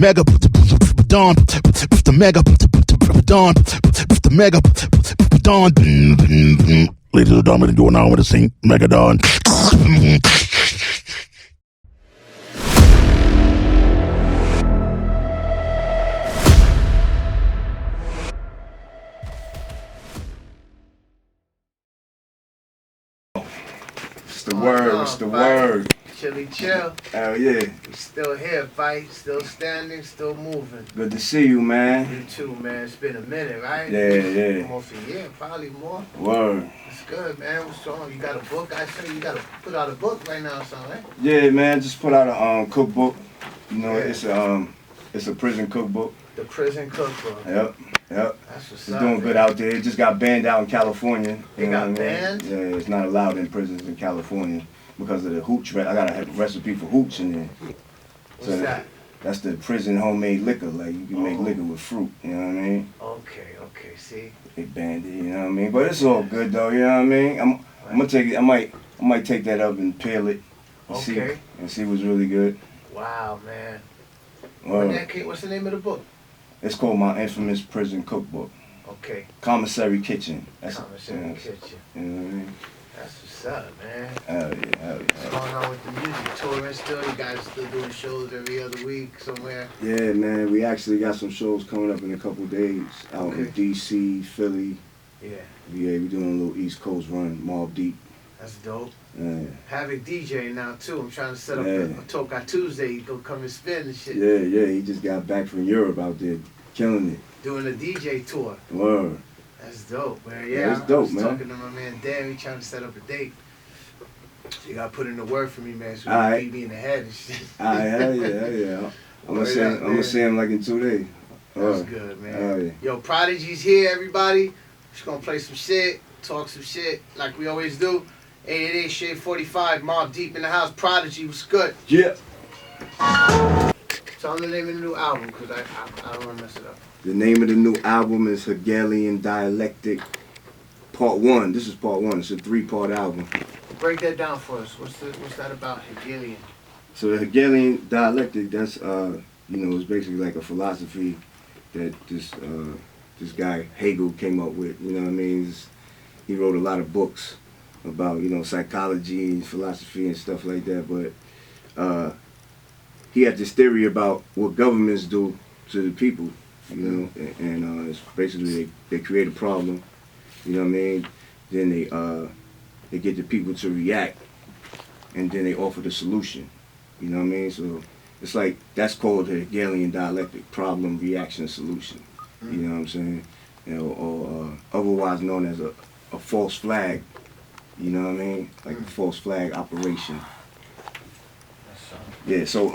Megadon, the Megadon, the Megadon. Ladies and gentlemen, doing now with the sing Megadon. What's the word? What's the word? Chilly chill. Hell yeah. We still here, fight, still standing, still moving. Good to see you, man. You too, man. It's been a minute, right? Yeah. Almost a year, probably more. Word. It's good, man. What's wrong? You got a book? I say you got to put out a book right now or something, right? Yeah, man. Just put out a cookbook. You know, Yeah. it's a prison cookbook. The prison cookbook. Yep. That's what's It's up. doing good out there. It just got banned out in California. It got banned? Yeah, it's not allowed in prisons in California because of the hooch. I got a recipe for hooch in there. What's that? That's the prison homemade liquor. Like you can make liquor with fruit. You know what I mean? Okay. See? They banned it. You know what I mean? But it's all good though. You know what I mean? I'm gonna take it. I might take that up and peel it. And see what's really good. Wow, man. What's the name of the book? It's called My Infamous Prison Cookbook. Okay. Commissary Kitchen. Commissary Kitchen. You know what I mean? That's what's up, man. Hell yeah. What's going on with the music? Touring still? You guys still doing shows every other week somewhere? Yeah, man. We actually got some shows coming up in a couple days out in D.C., Philly. Yeah. Yeah, we doing a little East Coast run, Mob Deep. That's dope. Yeah. Havoc DJ now too. I'm trying to set up a Toka Tuesday. He go come and spin and shit. Yeah. He just got back from Europe out there, killing it. Doing a DJ tour. Word. That's dope, man. Yeah, it's dope, I was man. talking to my man Dan. We trying to set up a date. So you gotta put in the word for me, man. So All we right. can be in the head and shit. Hell yeah. I'm gonna see him like in 2 days. That's good, man. Yeah. Yo, Prodigy's here, everybody. Just gonna play some shit, talk some shit like we always do. 888 Shade 45, Mob Deep in the house. Prodigy, what's good? Yeah. Tell them the name of the new album, because I don't want to mess it up. The name of the new album is Hegelian Dialectic Part 1. This is Part 1. It's a 3-part album. Break that down for us. What's that about, Hegelian? So the Hegelian Dialectic, that's it's basically like a philosophy that this guy Hegel came up with. You know what I mean? He wrote a lot of books about psychology and philosophy and stuff like that. But he had this theory about what governments do to the people. And it's basically they create a problem. You know what I mean? Then they get the people to react, and then they offer the solution. You know what I mean? So it's like that's called the Hegelian Dialectic: problem, reaction, solution. You know what I'm saying? Or otherwise known as a false flag. You know what I mean? Like a false flag operation. Yeah. So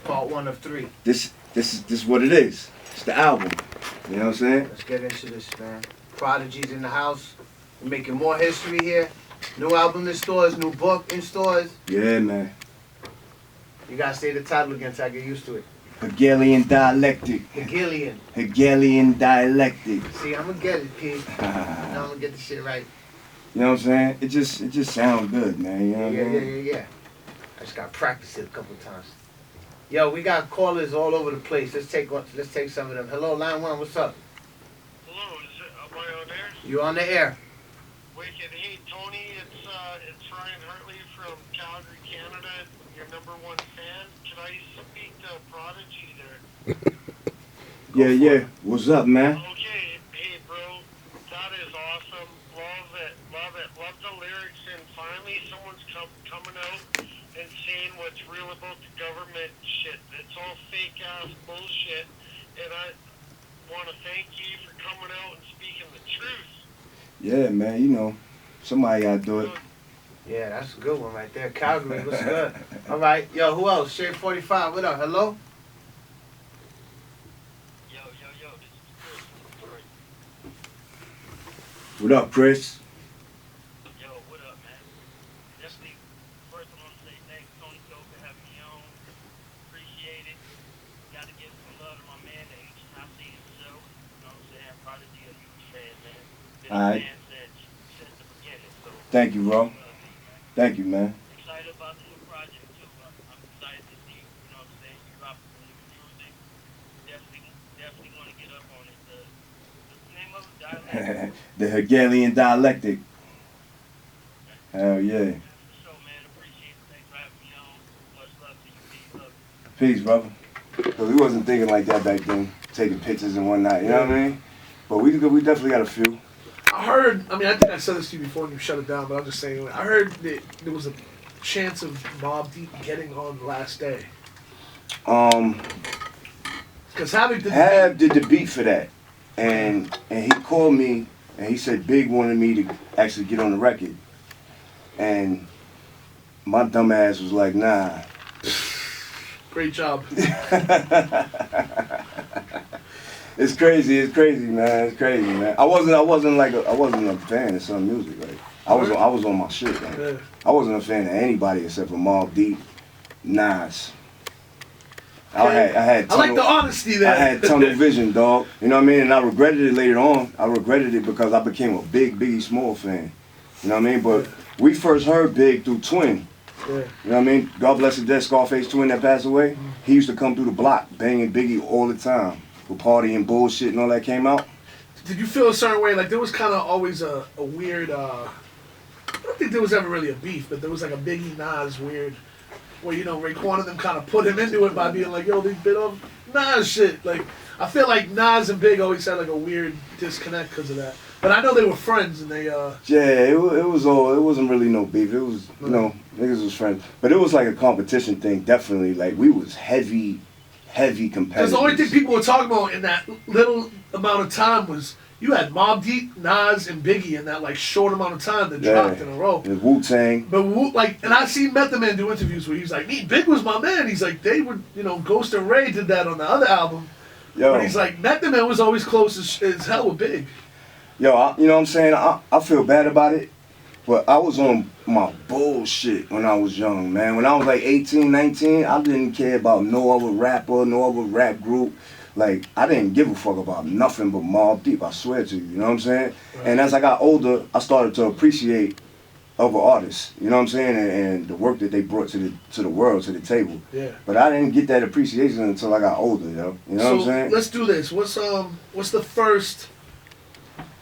Part 1 of 3. This is what it is. It's the album. You know what I'm saying? Let's get into this, man. Prodigy's in the house. We're making more history here. New album in stores, new book in stores. Yeah, man. You gotta say the title again so I get used to it. Hegelian Dialectic. Hegelian Dialectic. See, I'm gonna get it, P. Now I'm gonna get the shit right. You know what I'm saying? It just sounds good, man. You know what I mean? Yeah. I just gotta practice it a couple times. Yo, we got callers all over the place. Let's take some of them. Hello, line 1, what's up? Hello, am I on air? You on the air? Wicked. Hey, Tony, it's Ryan Hartley from Calgary, Canada. Your #1 fan. Can I speak to Prodigy there? Yeah. What's up, man? Okay. Hey, bro. That is awesome. Love it. Love the lyrics. And finally, someone's coming out and saying what's real about the government shit. It's all fake-ass bullshit. And I want to thank you for coming out and speaking the truth. Yeah, man. Somebody gotta do it. Yeah, that's a good one right there. Calgary, what's good? All right. Yo, who else? Shade 45, what up? Hello? Yo, this is Chris from Detroit. What up, Chris? Yo, what up, man? Definitely, first I want to say thanks, Tony, for having me on. Appreciate it. Got to give some love to my man, the H-Top show. You know what I'm saying? Prodigy, a huge fan, man. Been All right. a fan since the beginning. So, Thank you, bro. Thank you, man. excited about the new project, too. I'm excited to see, you know what I'm saying, you drop some new music. The Hegelian Dialectic. Hell yeah. Peace, brother. Because we wasn't thinking like that back then, taking pictures and whatnot, you know what I mean? But we definitely got a few. I heard, I mean, I think I said this to you before and you shut it down, but I'll just say, I heard that there was a chance of Mobb Deep getting on the last day. Because Havoc did the beat for that. And he called me and he said Big wanted me to actually get on the record. And my dumb ass was like, nah. Great job. It's crazy, man. It's crazy, man. I wasn't a fan of some music. Like I was on my shit. Like, yeah. I wasn't a fan of anybody except for Mobb Deep, Nas. Okay. I like the honesty there. I had tunnel vision, dog. You know what I mean? And I regretted it later on. I regretted it because I became a big Biggie Small fan. You know what I mean? But we first heard Big through Twin. Yeah. You know what I mean? God bless the dead Scarface Twin that passed away. He used to come through the block banging Biggie all the time. For party and bullshit and all that came out. Did you feel a certain way? Like there was kind of always a weird, I don't think there was ever really a beef, but there was like a Biggie Nas weird, where, you know, Raekwon and them kind of put him into it by being like, yo, they bit off Nas shit. Like, I feel like Nas and Big always had like a weird disconnect because of that. But I know they were friends and they, Yeah, it wasn't really no beef. It was, you know, niggas was friends. But it was like a competition thing, definitely. Like, we was heavy competitors. Because the only thing people were talking about in that little amount of time was you had Mobb Deep, Nas, and Biggie in that like short amount of time that dropped in a row. And Wu-Tang. But and I seen Method Man do interviews where he was like, "Me, Big was my man." He's like, they would, you know, Ghost and Ray did that on the other album. Yo. But he's like, Method Man was always close as hell with Big. Yo, you know what I'm saying? I feel bad about it, but I was on my bullshit when I was young, man. When I was like 18, 19, I didn't care about no other rapper, no other rap group. Like, I didn't give a fuck about nothing but Mobb Deep, I swear to you, you know what I'm saying? Right. And as I got older, I started to appreciate other artists, you know what I'm saying? And the work that they brought to the world, to the table. Yeah. But I didn't get that appreciation until I got older, yo. You know what I'm saying? Let's do this. What's the first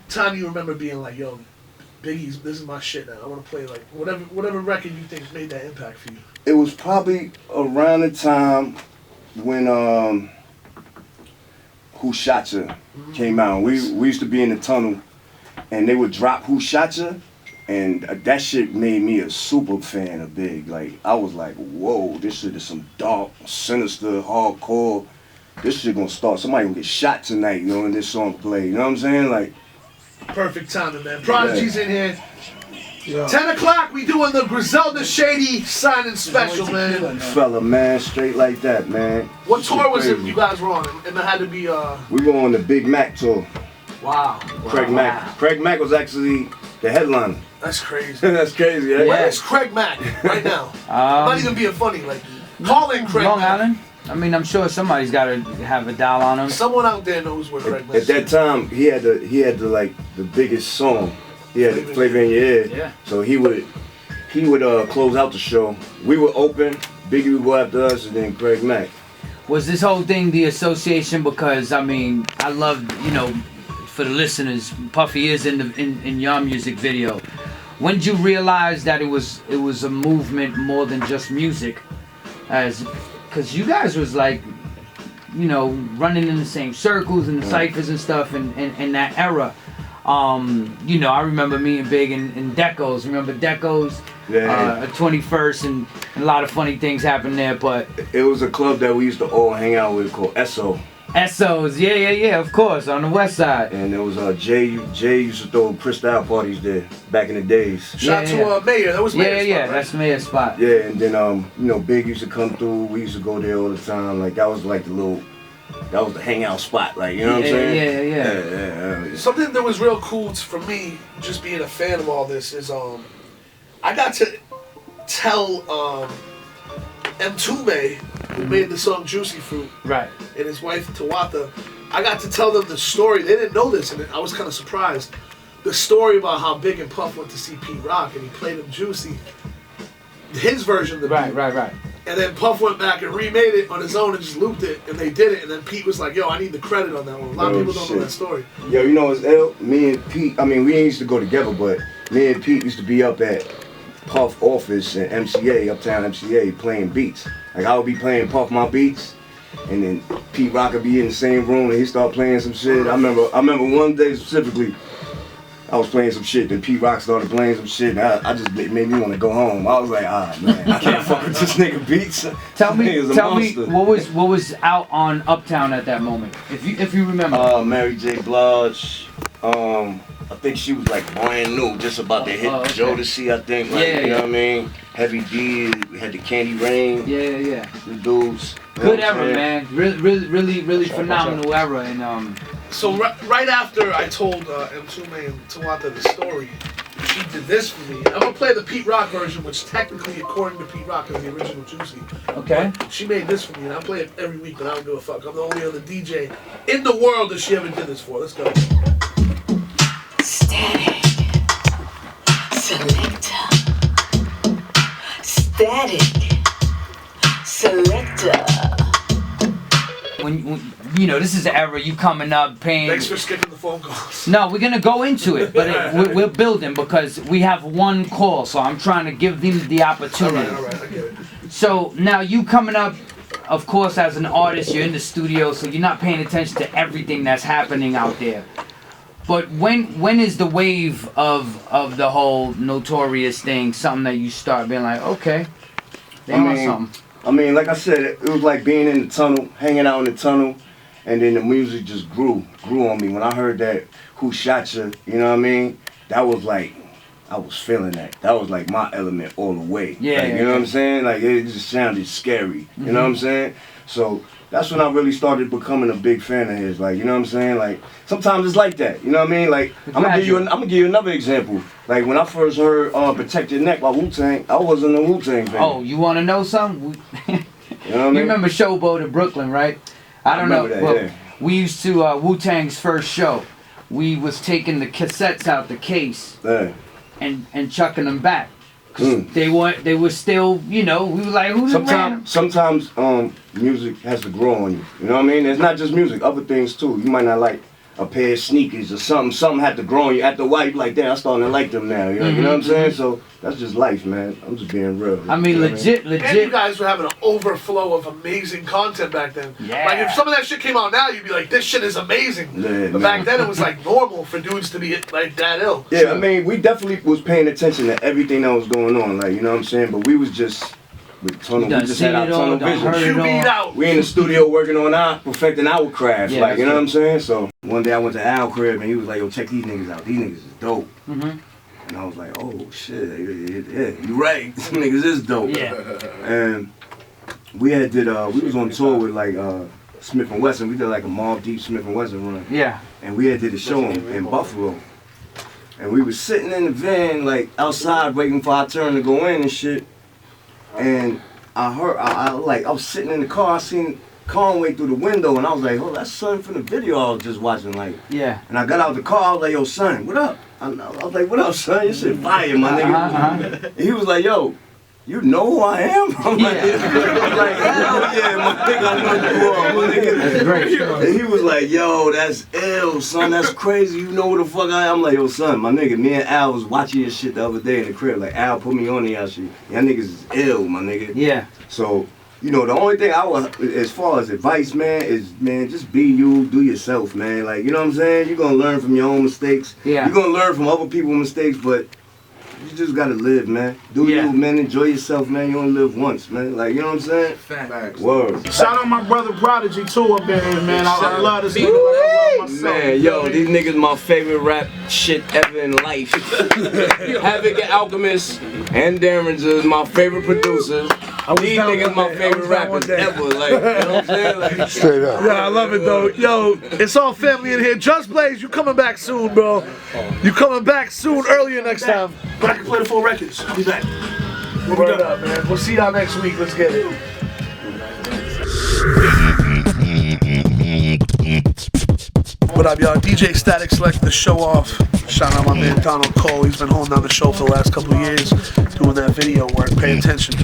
time you remember being like, yo, Biggie's, this is my shit now. I want to play like whatever record you think made that impact for you. It was probably around the time when Who Shot Ya came out. We used to be in the tunnel, and they would drop Who Shot Ya, and that shit made me a super fan of Big. Like, I was like, whoa, this shit is some dark, sinister, hardcore. This shit gonna start. Somebody gonna get shot tonight, you know, when this song play. You know what I'm saying? Like, perfect timing, man. Prodigy's in here. Yeah. 10 o'clock, we doing the Griselda Shady signing special, man. Fella, man, straight like that, man. What tour was it you guys were on? And it had to be, We were on the Big Mac tour. Wow. Craig Mack. Craig Mack was actually the headliner. That's crazy. That's crazy, right? Where is Craig Mack right now? I'm not even being funny. Like, call in Craig Long Mack. Island? I mean, I'm sure somebody's got to have a dial on him. Someone out there knows where Craig Mack is. At that time, he had the biggest song. He had the Flavor in Your Ear. Yeah. So he would close out the show. We were open. Biggie would go after us, and then Craig Mack. Was this whole thing the association? Because I mean, I love, you know, for the listeners, Puffy is in your music video. When did you realize that it was a movement more than just music? Because you guys was like, you know, running in the same circles and the ciphers and stuff in that era. You know, I remember me and Big in Decos. Remember Decos? Yeah. 21st and a lot of funny things happened there. But it was a club that we used to all hang out with called Esso. Essos, yeah, of course, on the west side. And there was Jay used to throw freestyle parties there back in the days. Shout to Mayor, that was Mayor's spot, right? That's Mayor's spot. Yeah, and then you know, Big used to come through. We used to go there all the time. Like, that was like that was the hangout spot. Like, you know what I'm saying? Yeah. Something that was real cool for me, just being a fan of all this, is I got to tell Mtume, who made the song Juicy Fruit, right, and his wife Tawata, I got to tell them the story. They didn't know this, and I was kind of surprised. The story about how Big and Puff went to see Pete Rock, and he played him Juicy. His version of the beat. Right. And then Puff went back and remade it on his own and just looped it, and they did it. And then Pete was like, "Yo, I need the credit on that one." A lot of people don't know that story. Yo, you know it's ill? Me and Pete, I mean, we ain't used to go together, but me and Pete used to be up at Puff office in MCA, Uptown MCA, playing beats. Like, I would be playing Puff my beats, and then Pete Rock would be in the same room, and he started playing some shit. I remember one day specifically, I was playing some shit, then Pete Rock started playing some shit, and I just made me want to go home. I was like, man, I can't fuck with this nigga beats. Tell me, what was out on Uptown at that moment, if you remember. Mary J. Blige. I think she was like brand new, just about to hit Jodeci, I think. Like, you know what I mean? Heavy D, we had the Candy Rain. Yeah. The dudes. Good era, man. Really phenomenal era. And So right after I told M2 and Tawanda the story, she did this for me. I'm gonna play the Pete Rock version, which technically, according to Pete Rock, is the original Juicy. Okay. But she made this for me, and I play it every week, but I don't give a fuck. I'm the only other DJ in the world that she ever did this for. Let's go. Static. Selector. Static. Selector. When you know, this is the era you coming up paying. Thanks for skipping the phone calls. No, we're gonna go into it, but we're building because we have one call, so I'm trying to give them the opportunity. All right, I get it. So now you coming up, of course, as an artist, you're in the studio, so you're not paying attention to everything that's happening out there. But when is the wave of the whole Notorious thing something that you start being like, okay, they want something? I mean, like I said, it was like being in the tunnel, hanging out in the tunnel, and then the music just grew on me. When I heard that Who Shot Ya, you know what I mean? That was like, I was feeling that. That was like my element all the way. Yeah. Like, you know what I'm saying? Like, it just sounded scary. You know what I'm saying? So that's when I really started becoming a big fan of his. Like, you know what I'm saying? Like, sometimes it's like that. You know what I mean? Like, I'm gonna give you another example. Like, when I first heard Protect Your Neck by Wu-Tang, I wasn't a Wu-Tang fan. Oh, you want to know something? You know what I mean? You remember Showboat in Brooklyn, right? I don't know. That, well, yeah. We used to Wu-Tang's first show. We was taking the cassettes out the case and chucking them back. Cause they were still, you know, we were like, who's around? Sometimes music has to grow on you. You know what I mean? It's not just music, other things too. You might not like a pair of sneakers or something. Something had to grow on you. After a while, you like, damn, I'm starting to like them now. You know what I'm saying? So that's just life, man. I'm just being real. I mean, legit. And you guys were having an overflow of amazing content back then. Yeah. Like, if some of that shit came out now, you'd be like, this shit is amazing. Yeah, but back then, it was like normal for dudes to be like that ill. Yeah, I mean, we definitely was paying attention to everything that was going on. Like, you know what I'm saying? But we was just with tunnel. We just had our tunnel vision. We in the studio working on perfecting our craft. Yeah, like, you know what I'm saying? So one day I went to Al crib and he was like, yo, check these niggas out. These niggas is dope. And I was like, oh shit, yeah, you right. These niggas is dope. Yeah. And we was on tour with like Smith & Wesson. We did like a Mobb Deep Smith & Wesson run. Yeah. And we did a show in Buffalo. And we was sitting in the van, like outside waiting for our turn to go in and shit. And I heard, I was sitting in the car, I seen Conway through the window, and I was like, oh, that's son from the video I was just watching, like. Yeah. And I got out the car, I was like, yo, son, what up? I was like, what up, son? Your shit fire, my nigga. And he was like, yo, you know who I am? I'm like, hell yeah, my nigga, I know you are, my nigga. That's great. And he was like, yo, that's ill, son, that's crazy, you know who the fuck I am? I'm like, yo, son, my nigga, me and Al was watching your shit the other day in the crib. Like, Al put me on the y'all shit. Y'all niggas is ill, my nigga. Yeah. So, you know, the only thing I would, as far as advice, man, is, man, just be you, do yourself, man. Like, you know what I'm saying? You're going to learn from your own mistakes. Yeah. You're going to learn from other people's mistakes, but you just got to live, man. Do you, man. Enjoy yourself, man. You only live once, man. Like, you know what I'm saying? Facts. Word. Shout out my brother Prodigy, too, up in here, man. I love this nigga like I love myself. Man, yo, these niggas my favorite rap shit ever in life. Havoc and Alchemist and Derringer is my favorite producers. These niggas my favorite rappers ever. Like, you know what I'm saying? Like, Straight up. Yeah, I love it though. Yo, it's all family in here. Just Blaze, you coming back soon, bro. You coming back soon, earlier next time. But I can play the full records. I'll be back. Word up, man. We'll see y'all next week. Let's get it. What up, y'all? DJ Static selected the show off. Shout out my man Donald Cole. He's been holding down the show for the last couple of years, doing that video work. Pay attention.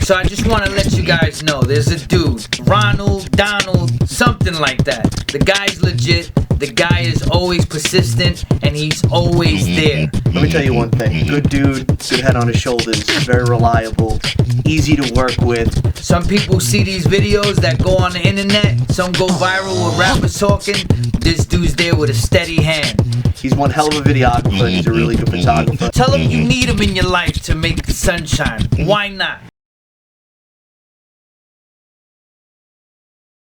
So I just want to let you guys know, there's a dude, Ronald, Donald, something like that. The guy's legit, the guy is always persistent, and he's always there. Let me tell you one thing. Good dude, good head on his shoulders, very reliable, easy to work with. Some people see these videos that go on the internet, some go viral with rappers talking. This dude's there with a steady hand. He's one hell of a videographer and he's a really good photographer. Tell him you need him in your life to make the sunshine. Why not?